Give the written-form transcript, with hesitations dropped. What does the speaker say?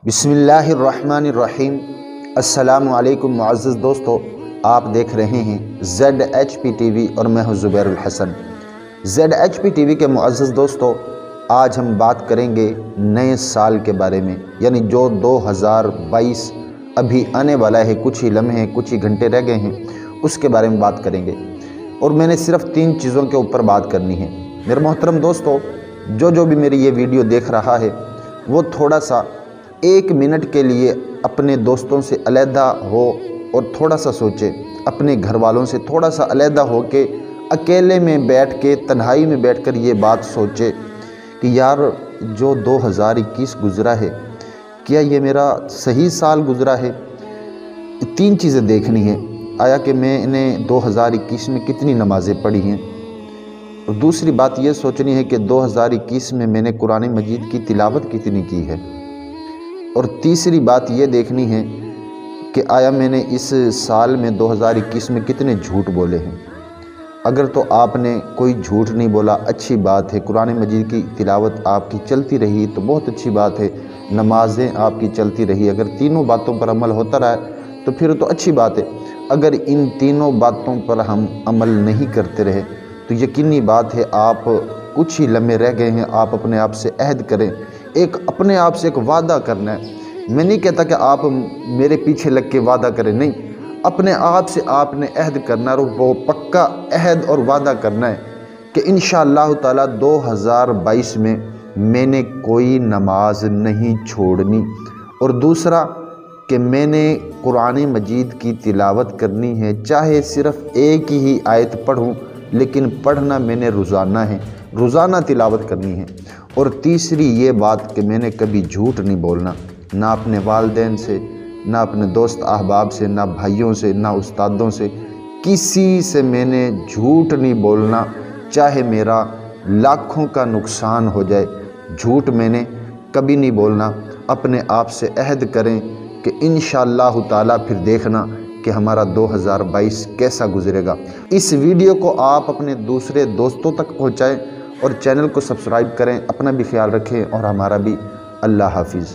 बिस्मिल्लाहिर्रहमानिर्रहीम। अस्सलामु अलैकुम मुअज़्ज़िज़ दोस्तों, आप देख रहे हैं ZHP TV और मैं हूं ज़ुबैर उल हसन। ZHP TV के मुअज़्ज़िज़ दोस्तों, आज हम बात करेंगे नए साल के बारे में, यानी जो 2022 अभी आने वाला है। कुछ ही लम्हे, कुछ ही घंटे रह गए हैं, उसके बारे में बात करेंगे। और मैंने सिर्फ 3 चीज़ों के ऊपर बात करनी है। मेरे मोहतरम दोस्तों, जो भी मेरी ये वीडियो देख रहा है वो थोड़ा सा 1 मिनट के लिए अपने दोस्तों से अलहदा हो और थोड़ा सा सोचे, अपने घर वालों से थोड़ा सा अलहदा हो के अकेले में बैठ के, तन्हाई में बैठकर ये बात सोचे कि यार जो 2021 गुज़रा है, क्या ये मेरा सही साल गुज़रा है। 3 चीज़ें देखनी है। आया कि मैंने 2021 में कितनी नमाज़ें पढ़ी हैं, और दूसरी बात ये सोचनी है कि 2021 में मैंने कुरान मजीद की तिलावत कितनी की है, और तीसरी बात ये देखनी है कि आया मैंने इस साल में 2021 में कितने झूठ बोले हैं। अगर तो आपने कोई झूठ नहीं बोला, अच्छी बात है। कुरान मजीद की तिलावत आपकी चलती रही तो बहुत अच्छी बात है। नमाज़ें आपकी चलती रही, अगर तीनों बातों पर अमल होता रहा तो फिर तो अच्छी बात है। अगर इन तीनों बातों पर हम अमल नहीं करते रहे तो यकीनी बात है आप कुछ ही लम्हे रह गए हैं। आप अपने आप से अहद करें, एक अपने आप से एक वादा करना है। मैं नहीं कहता कि आप मेरे पीछे लग के वादा करें, नहीं, अपने आप से आपने अहद करना है, और वो पक्का अहद और वादा करना है कि इंशाअल्लाह ताला 2022 में मैंने कोई नमाज नहीं छोड़नी। और दूसरा कि मैंने कुरान मजीद की तिलावत करनी है, चाहे सिर्फ़ एक ही आयत पढ़ूं, लेकिन पढ़ना मैंने रोज़ाना है, रोज़ाना तिलावत करनी है। और तीसरी ये बात कि मैंने कभी झूठ नहीं बोलना, ना अपने वालिदैन से, ना अपने दोस्त अहबाब से, ना भाइयों से, ना उस्तादों से, किसी से मैंने झूठ नहीं बोलना, चाहे मेरा लाखों का नुकसान हो जाए। झूठ मैंने कभी नहीं बोलना। अपने आप से अहद करें कि इंशाअल्लाह ताला फिर देखना कि हमारा 2022 कैसा गुजरेगा। इस वीडियो को आप अपने दूसरे दोस्तों तक पहुंचाएं और चैनल को सब्सक्राइब करें। अपना भी ख्याल रखें और हमारा भी। अल्लाह हाफिज़।